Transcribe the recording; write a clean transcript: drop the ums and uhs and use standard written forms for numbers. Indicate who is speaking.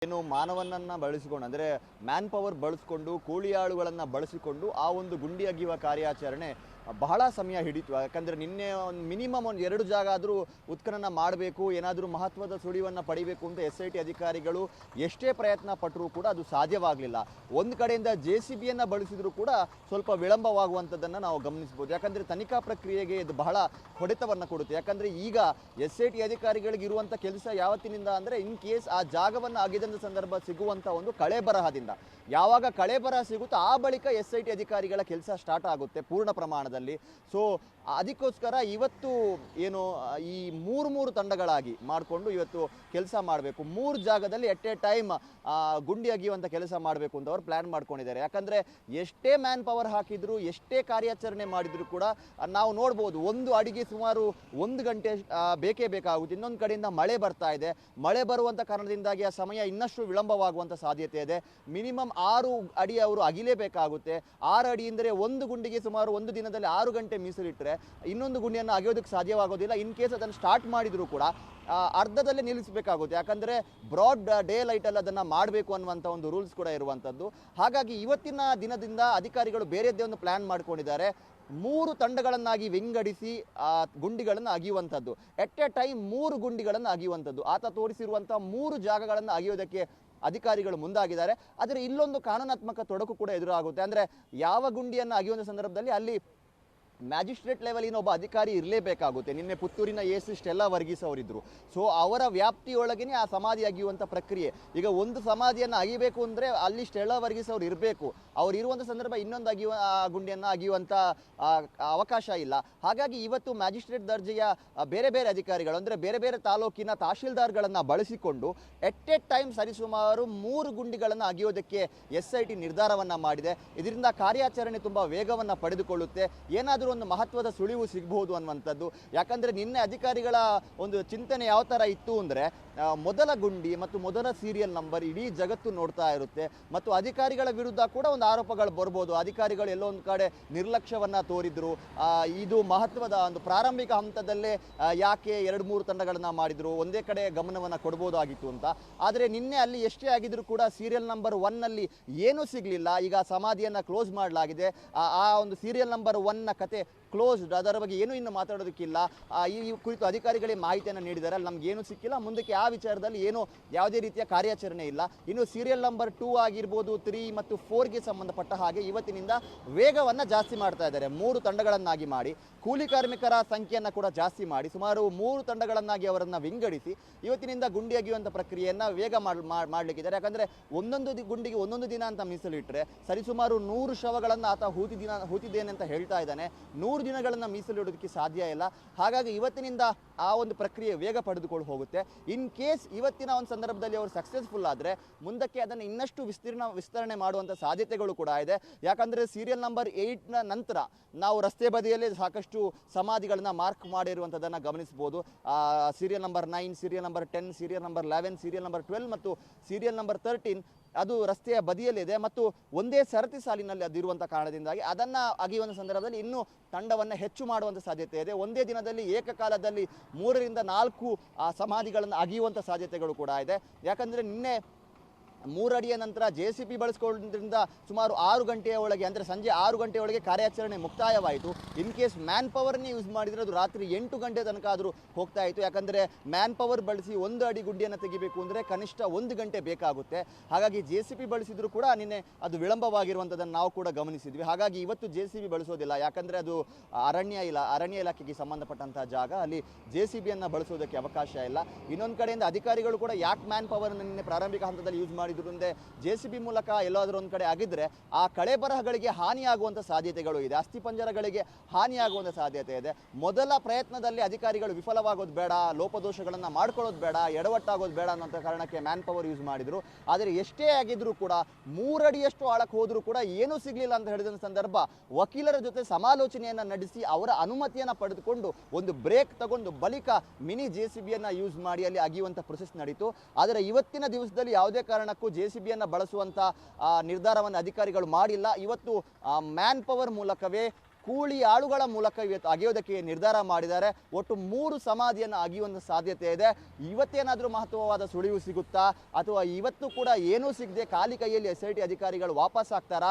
Speaker 1: ಏನು ಮಾನವನನ್ನ ಬಳಸಿಕೊಂಡು ಅಂದರೆ ಮ್ಯಾನ್ ಪವರ್ ಬಳಸಿಕೊಂಡು ಕೂಲಿ ಆಳುಗಳನ್ನು ಬಳಸಿಕೊಂಡು ಆ ಒಂದು ಗುಂಡಿ ಅಗೆಯುವ ಕಾರ್ಯಾಚರಣೆ ಬಹಳ ಸಮಯ ಹಿಡಿತು. ಯಾಕಂದರೆ ನಿನ್ನೆ ಒಂದು ಮಿನಿಮಮ್ ಒಂದು 2 ಜಾಗ ಆದರೂ ಉತ್ಖನನ ಮಾಡಬೇಕು, ಏನಾದರೂ ಮಹತ್ವದ ಸುಳಿವನ್ನು ಪಡಿಬೇಕು ಅಂತ SIT ಅಧಿಕಾರಿಗಳು ಎಷ್ಟೇ ಪ್ರಯತ್ನ ಪಟ್ಟರೂ ಕೂಡ ಅದು ಸಾಧ್ಯವಾಗಲಿಲ್ಲ. ಒಂದು ಕಡೆಯಿಂದ JCBಯನ್ನು ಬಳಸಿದರೂ ಕೂಡ ಸ್ವಲ್ಪ ವಿಳಂಬವಾಗುವಂಥದ್ದನ್ನು ನಾವು ಗಮನಿಸ್ಬೋದು. ಯಾಕಂದರೆ ತನಿಖಾ ಪ್ರಕ್ರಿಯೆಗೆ ಇದು ಬಹಳ ಹೊಡೆತವನ್ನು ಕೊಡುತ್ತೆ. ಯಾಕಂದರೆ ಈಗ SIT ಅಧಿಕಾರಿಗಳಿಗೆ ಇರುವಂಥ ಕೆಲಸ ಯಾವತ್ತಿನಿಂದ ಅಂದರೆ ಇನ್ ಕೇಸ್ ಆ ಜಾಗವನ್ನು ಅಗೆದಂಥ ಸಂದರ್ಭ ಸಿಗುವಂಥ ಒಂದು ಕಳೆಬರಹದಿಂದ, ಯಾವಾಗ ಕಳೆಬರಹ ಸಿಗುತ್ತೋ ಆ ಬಳಿಕ SIT ಅಧಿಕಾರಿಗಳ ಕೆಲಸ ಸ್ಟಾರ್ಟ್ ಆಗುತ್ತೆ ಪೂರ್ಣ ಪ್ರಮಾಣದಲ್ಲಿ. ಸೊ ಅದಕ್ಕೋಸ್ಕರ ಇವತ್ತು ಏನು ಈ ಮೂರು ತಂಡಗಳಾಗಿ ಮಾಡಿಕೊಂಡು ಇವತ್ತು ಕೆಲಸ ಮಾಡಬೇಕು, 3 ಜಾಗದಲ್ಲಿ ಎಟ್ ಎ ಟೈಮ್ ಗುಂಡಿ ಅಗೆಯುವಂಥ ಕೆಲಸ ಮಾಡಬೇಕು ಅಂತ ಅವರು ಪ್ಲ್ಯಾನ್ ಮಾಡ್ಕೊಂಡಿದ್ದಾರೆ. ಯಾಕಂದರೆ ಎಷ್ಟೇ ಮ್ಯಾನ್ ಪವರ್ ಹಾಕಿದ್ರು, ಎಷ್ಟೇ ಕಾರ್ಯಾಚರಣೆ ಮಾಡಿದ್ರು ಕೂಡ ನಾವು ನೋಡ್ಬೋದು ಒಂದು ಅಡಿಗೆ ಸುಮಾರು 1 ಗಂಟೆ ಬೇಕೇ ಬೇಕಾಗುತ್ತೆ. ಇನ್ನೊಂದು ಕಡೆಯಿಂದ ಮಳೆ ಬರ್ತಾ ಇದೆ, ಮಳೆ ಬರುವಂಥ ಕಾರಣದಿಂದಾಗಿ ಆ ಸಮಯ ಇನ್ನಷ್ಟು ವಿಳಂಬವಾಗುವಂಥ ಸಾಧ್ಯತೆ ಇದೆ. ಮಿನಿಮಮ್ 6 ಅಡಿ ಅವರು ಅಗಿಲೇಬೇಕಾಗುತ್ತೆ. 6 ಅಡಿ ಅಂದರೆ ಒಂದು ಗುಂಡಿಗೆ ಸುಮಾರು ಒಂದು ದಿನದಲ್ಲಿ 6 ಗಂಟೆ ಮೀಸಲಿಟ್ಟರೆ ಇನ್ನೊಂದು ಗುಂಡಿಯನ್ನು ಅಗೆಯೋದಕ್ಕೆ ಸಾಧ್ಯವಾಗೋದಿಲ್ಲ. ಇನ್ ಕೇಸ್ ಅದನ್ನು ಸ್ಟಾರ್ಟ್ ಮಾಡಿದರೂ ಕೂಡ ಅರ್ಧದಲ್ಲೇ ನಿಲ್ಲಿಸಬೇಕಾಗುತ್ತೆ. ಯಾಕಂದರೆ ಬ್ರಾಡ್ ಡೇ ಲೈಟಲ್ಲಿ ಅದನ್ನು ಮಾಡಬೇಕು ಅನ್ನುವಂಥ ಒಂದು ರೂಲ್ಸ್ ಕೂಡ ಇರುವಂಥದ್ದು. ಹಾಗಾಗಿ ಇವತ್ತಿನ ದಿನದಿಂದ ಅಧಿಕಾರಿಗಳು ಬೇರೆದ್ದೇ ಒಂದು ಪ್ಲ್ಯಾನ್ ಮಾಡ್ಕೊಂಡಿದ್ದಾರೆ. 3 ತಂಡಗಳನ್ನಾಗಿ ವಿಂಗಡಿಸಿ ಗುಂಡಿಗಳನ್ನು ಅಗೆಯುವಂಥದ್ದು, ಎಟ್ ಎ ಟೈಮ್ 3 ಗುಂಡಿಗಳನ್ನು ಅಗೆಯುವಂಥದ್ದು. ಆತ ತೋರಿಸಿರುವಂಥ 3 ಜಾಗಗಳನ್ನು ಅಗೆಯೋದಕ್ಕೆ ಅಧಿಕಾರಿಗಳು ಮುಂದಾಗಿದ್ದಾರೆ. ಆದರೆ ಇಲ್ಲೊಂದು ಕಾನೂನಾತ್ಮಕ ತೊಡಕು ಕೂಡ ಎದುರಾಗುತ್ತೆ. ಅಂದರೆ ಯಾವ ಗುಂಡಿಯನ್ನು ಅಗೆಯುವಂಥ ಸಂದರ್ಭದಲ್ಲಿ ಅಲ್ಲಿ ಮ್ಯಾಜಿಸ್ಟ್ರೇಟ್ ಲೆವೆಲಿನ ಒಬ್ಬ ಅಧಿಕಾರಿ ಇರಲೇಬೇಕಾಗುತ್ತೆ. ನಿನ್ನೆ ಪುತ್ತೂರಿನ AC ಸ್ಟೆಲ್ಲಾ ವರ್ಗೀಸ್ ಅವರಿದ್ದರು. ಸೊ ಅವರ ವ್ಯಾಪ್ತಿಯೊಳಗೇ ಆ ಸಮಾಧಿ ಅಗೆಯುವಂಥ ಪ್ರಕ್ರಿಯೆ. ಈಗ ಒಂದು ಸಮಾಧಿಯನ್ನು ಅಗಿಬೇಕು ಅಂದರೆ ಅಲ್ಲಿ ಸ್ಟೆಲ್ಲಾ ವರ್ಗೀಸ್ ಅವರು ಇರಬೇಕು. ಅವ್ರು ಇರುವಂಥ ಸಂದರ್ಭ ಇನ್ನೊಂದು ಗುಂಡಿಯನ್ನು ಅಗೆಯುವಂಥ ಅವಕಾಶ ಇಲ್ಲ. ಹಾಗಾಗಿ ಇವತ್ತು ಮ್ಯಾಜಿಸ್ಟ್ರೇಟ್ ದರ್ಜೆಯ ಬೇರೆ ಬೇರೆ ಅಧಿಕಾರಿಗಳು ಅಂದರೆ ಬೇರೆ ಬೇರೆ ತಾಲೂಕಿನ ತಹಶೀಲ್ದಾರ್ಗಳನ್ನು ಬಳಸಿಕೊಂಡು ಎಟ್ ಎ ಟೈಮ್ ಸರಿಸುಮಾರು 3 ಗುಂಡಿಗಳನ್ನು ಅಗೆಯೋದಕ್ಕೆ SIT ನಿರ್ಧಾರವನ್ನು ಮಾಡಿದೆ. ಇದರಿಂದ ಕಾರ್ಯಾಚರಣೆ ತುಂಬ ವೇಗವನ್ನು ಪಡೆದುಕೊಳ್ಳುತ್ತೆ. ಏನಾದರೂ ಒಂದು ಮಹತ್ವದ ಸುಳಿವು ಸಿಗಬಹುದು ಅನ್ನುವಂಥದ್ದು. ಯಾಕಂದರೆ ನಿನ್ನೆ ಅಧಿಕಾರಿಗಳ ಒಂದು ಚಿಂತನೆ ಯಾವ ಥರ ಇತ್ತು ಅಂದರೆ ಮೊದಲ ಗುಂಡಿ ಮತ್ತು ಮೊದಲ ಸೀರಿಯಲ್ ನಂಬರ್ ಇಡೀ ಜಗತ್ತು ನೋಡ್ತಾ ಇರುತ್ತೆ ಮತ್ತು ಅಧಿಕಾರಿಗಳ ವಿರುದ್ಧ ಕೂಡ ಒಂದು ಆರೋಪಗಳು ಬರ್ಬೋದು. ಅಧಿಕಾರಿಗಳು ಎಲ್ಲೋ ಒಂದು ಕಡೆ ನಿರ್ಲಕ್ಷ್ಯವನ್ನು ತೋರಿದ್ರು, ಇದು ಮಹತ್ವದ ಒಂದು ಪ್ರಾರಂಭಿಕ ಹಂತದಲ್ಲೇ ಯಾಕೆ 2-3 ತಂಡಗಳನ್ನು ಮಾಡಿದ್ರು, ಒಂದೇ ಕಡೆ ಗಮನವನ್ನು ಕೊಡ್ಬೋದಾಗಿತ್ತು ಅಂತ. ಆದರೆ ನಿನ್ನೆ ಅಲ್ಲಿ ಎಷ್ಟೇ ಆಗಿದ್ರು ಕೂಡ ಸೀರಿಯಲ್ ನಂಬರ್ 1ನಲ್ಲಿ ಏನೂ ಸಿಗಲಿಲ್ಲ. ಈಗ ಸಮಾಧಿಯನ್ನು ಕ್ಲೋಸ್ ಮಾಡಲಾಗಿದೆ. ಆ ಒಂದು ಸೀರಿಯಲ್ ನಂಬರ್ 1ನ ಕತೆ ಕ್ಲೋಸ್ಡ್, ಅದರ ಬಗ್ಗೆ ಏನೂ ಇನ್ನು ಮಾತಾಡೋದಕ್ಕಿಲ್ಲ. ಈ ಕುರಿತು ಅಧಿಕಾರಿಗಳೇ ಮಾಹಿತಿಯನ್ನು ನೀಡಿದ್ದಾರೆ. ಅಲ್ಲಿ ನಮಗೇನು ಸಿಕ್ಕಿಲ್ಲ, ಮುಂದಕ್ಕೆ ಆ ವಿಚಾರದಲ್ಲಿ ಏನೂ ಯಾವುದೇ ರೀತಿಯ ಕಾರ್ಯಾಚರಣೆ ಇಲ್ಲ. ಇನ್ನು ಸೀರಿಯಲ್ ನಂಬರ್ 2 ಆಗಿರ್ಬೋದು, 3 ಮತ್ತು 4ಗೆ ಸಂಬಂಧಪಟ್ಟ ಹಾಗೆ ಇವತ್ತಿನಿಂದ ವೇಗವನ್ನು ಜಾಸ್ತಿ ಮಾಡ್ತಾ ಇದ್ದಾರೆ. 3 ತಂಡಗಳನ್ನಾಗಿ ಮಾಡಿ ಕೂಲಿ ಕಾರ್ಮಿಕರ ಸಂಖ್ಯೆಯನ್ನು ಕೂಡ ಜಾಸ್ತಿ ಮಾಡಿ ಸುಮಾರು 3 ತಂಡಗಳನ್ನಾಗಿ ಅವರನ್ನು ವಿಂಗಡಿಸಿ ಇವತ್ತಿನಿಂದ ಗುಂಡಿ ಅಗೆಯುವಂಥ ಪ್ರಕ್ರಿಯೆಯನ್ನು ವೇಗ ಮಾಡಲಿಕ್ಕಿದ್ದಾರೆ. ಯಾಕಂದರೆ ಒಂದೊಂದು ಗುಂಡಿಗೆ ಒಂದೊಂದು ದಿನ ಅಂತ ಮೀಸಲಿಟ್ಟರೆ ಸರಿಸುಮಾರು 100 ಶವಗಳನ್ನು ಆತ ಹೂತಿದ್ದೇನೆ ಅಂತ ಹೇಳ್ತಾ ಇದ್ದಾನೆ. 100 ದಿನಗಳನ್ನು ಮೀಸಲಿಡೋದಕ್ಕೆ ಸಾಧ್ಯ ಇಲ್ಲ. ಹಾಗಾಗಿ ಇವತ್ತಿನಿಂದ ಆ ಒಂದು ಪ್ರಕ್ರಿಯೆ ವೇಗ ಪಡೆದುಕೊಂಡು ಹೋಗುತ್ತೆ. ಇನ್ ಕೇಸ್ ಇವತ್ತಿನ ಒಂದು ಸಂದರ್ಭದಲ್ಲಿ ಅವರು ಸಕ್ಸಸ್ಫುಲ್ ಆದರೆ ಮುಂದಕ್ಕೆ ಅದನ್ನು ಇನ್ನಷ್ಟು ವಿಸ್ತರಣೆ ಮಾಡುವಂಥ ಸಾಧ್ಯತೆಗಳು ಕೂಡ ಇದೆ. ಯಾಕಂದರೆ ಸೀರಿಯಲ್ ನಂಬರ್ 8ನ ನಂತರ ನಾವು ರಸ್ತೆ ಬದಿಯಲ್ಲೇ ಸಾಕಷ್ಟು ಸಮಾಧಿಗಳನ್ನ ಮಾರ್ಕ್ ಮಾಡಿರುವಂಥದ್ದನ್ನು ಗಮನಿಸ್ಬೋದು. Serial number 9, serial number 10, serial number 11, serial number 12 ಮತ್ತು ಸೀರಿಯಲ್ ನಂಬರ್ 13 ಅದು ರಸ್ತೆಯ ಬದಿಯಲ್ಲಿದೆ ಮತ್ತು ಒಂದೇ ಸರತಿ ಸಾಲಿನಲ್ಲಿ ಅದಿರುವಂಥ ಕಾರಣದಿಂದಾಗಿ ಅದನ್ನು ಅಗೆಯುವಂಥ ಸಂದರ್ಭದಲ್ಲಿ ಇನ್ನೂ ತಂಡವನ್ನು ಹೆಚ್ಚು ಮಾಡುವಂಥ ಸಾಧ್ಯತೆ ಇದೆ. ಒಂದೇ ದಿನದಲ್ಲಿ ಏಕಕಾಲದಲ್ಲಿ 3 ರಿಂದ 4 ಸಮಾಧಿಗಳನ್ನು ಅಗೆಯುವಂಥ ಸಾಧ್ಯತೆಗಳು ಕೂಡ ಇದೆ. ಯಾಕಂದರೆ ನಿನ್ನೆ 3 ಅಡಿಯ ನಂತರ JCB ಬಳಸ್ಕೊಳ್ಳೋದ್ರಿಂದ ಸುಮಾರು 6 ಗಂಟೆಯ ಒಳಗೆ ಅಂದರೆ ಸಂಜೆ 6 ಗಂಟೆಯ ಒಳಗೆ ಕಾರ್ಯಾಚರಣೆ ಮುಕ್ತಾಯವಾಯಿತು. ಇನ್ ಕೇಸ್ ಮ್ಯಾನ್ ಪವರ್ನೇ ಯೂಸ್ ಮಾಡಿದರೆ ಅದು ರಾತ್ರಿ 8 ಗಂಟೆ ತನಕ ಆದರೂ ಹೋಗ್ತಾ ಇತ್ತು. ಯಾಕಂದರೆ ಮ್ಯಾನ್ ಪವರ್ ಬಳಸಿ 1 ಅಡಿ ಗುಂಡಿಯನ್ನು ತೆಗಿಬೇಕು ಅಂದರೆ ಕನಿಷ್ಠ 1 ಗಂಟೆ ಬೇಕಾಗುತ್ತೆ. ಹಾಗಾಗಿ JCB ಬಳಸಿದರೂ ಕೂಡ ನಿನ್ನೆ ಅದು ವಿಳಂಬವಾಗಿರುವಂಥದ್ದನ್ನು ನಾವು ಕೂಡ ಗಮನಿಸಿದ್ವಿ. ಹಾಗಾಗಿ ಇವತ್ತು JCB ಬಳಸೋದಿಲ್ಲ. ಯಾಕಂದರೆ ಅದು ಅರಣ್ಯ ಇಲಾಖೆಗೆ ಸಂಬಂಧಪಟ್ಟಂಥ ಜಾಗ, ಅಲ್ಲಿ JCBಯನ್ನು ಬಳಸೋದಕ್ಕೆ ಅವಕಾಶ ಇಲ್ಲ. ಇನ್ನೊಂದು ಕಡೆಯಿಂದ ಅಧಿಕಾರಿಗಳು ಕೂಡ ಯಾಕೆ ಮ್ಯಾನ್ ಪವರನ್ನು ನಿನ್ನೆ ಪ್ರಾರಂಭಿಕ ಹಂತದಲ್ಲಿ ಯೂಸ್ ಮಾಡಿದ್ರಿಂದ JCB ಮೂಲಕ ಎಲ್ಲಾದರೂ ಒಂದು ಕಡೆ ಆಗಿದ್ರೆ ಆ ಕಳೆ ಬರಹಗಳಿಗೆ ಹಾನಿಯಾಗುವಂಥ ಸಾಧ್ಯತೆಗಳು ಇದೆ, ಅಸ್ಥಿಪಂಜರಗಳಿಗೆ ಹಾನಿಯಾಗುವಂಥ ಸಾಧ್ಯತೆ ಇದೆ. ಮೊದಲ ಪ್ರಯತ್ನದಲ್ಲಿ ಅಧಿಕಾರಿಗಳು ವಿಫಲವಾಗೋದು ಬೇಡ, ಲೋಪದೋಷಗಳನ್ನು ಮಾಡ್ಕೊಳ್ಳೋದು ಬೇಡ, ಎಡವಟ್ಟಾಗೋದು ಬೇಡ ಅನ್ನೋಂಥ ಕಾರಣಕ್ಕೆ ಮ್ಯಾನ್ ಪವರ್ ಯೂಸ್ ಮಾಡಿದ್ರು. ಆದರೆ ಎಷ್ಟೇ ಆಗಿದ್ರೂ ಕೂಡ 3 ಅಡಿಯಷ್ಟು ಆಳಕ್ಕೆ ಹೋದರೂ ಕೂಡ ಏನೂ ಸಿಗಲಿಲ್ಲ ಅಂತ ಹೇಳಿದ ಸಂದರ್ಭ ವಕೀಲರ ಜೊತೆ ಸಮಾಲೋಚನೆಯನ್ನು ನಡೆಸಿ ಅವರ ಅನುಮತಿಯನ್ನು ಪಡೆದುಕೊಂಡು ಒಂದು ಬ್ರೇಕ್ ತಗೊಂಡು ಬಳಿಕ ಮಿನಿ JCBಯನ್ನು ಯೂಸ್ ಮಾಡಿ ಅಲ್ಲಿ ಅಗೆಯುವಂಥ ಪ್ರೊಸೆಸ್ ನಡೀತು. ಆದರೆ ಇವತ್ತಿನ ದಿವಸದಲ್ಲಿ ಯಾವುದೇ ಕಾರಣಕ್ಕೂ JCBಯನ್ನು ಬಳಸುವಂಥ ನಿರ್ಧಾರವನ್ನು ಅಧಿಕಾರಿಗಳು ಮಾಡಿಲ್ಲ. ಇವತ್ತು ಮ್ಯಾನ್ ಪವರ್ ಮೂಲಕವೇ ಕೂಲಿ ಆಳುಗಳ ಮೂಲಕ ಇವತ್ತು ಅಗೆಯೋದಕ್ಕೆ ನಿರ್ಧಾರ ಮಾಡಿದ್ದಾರೆ. ಒಟ್ಟು 3 ಸಮಾಧಿಯನ್ನು ಅಗೆಯುವಂಥ ಸಾಧ್ಯತೆ ಇದೆ. ಇವತ್ತೇನಾದರೂ ಮಹತ್ವವಾದ ಸುಳಿವು ಸಿಗುತ್ತಾ ಅಥವಾ ಇವತ್ತು ಕೂಡ ಏನೂ ಸಿಗದೆ ಖಾಲಿ ಕೈಯಲ್ಲಿ SIT ಅಧಿಕಾರಿಗಳು ವಾಪಸ್ ಆಗ್ತಾರಾ?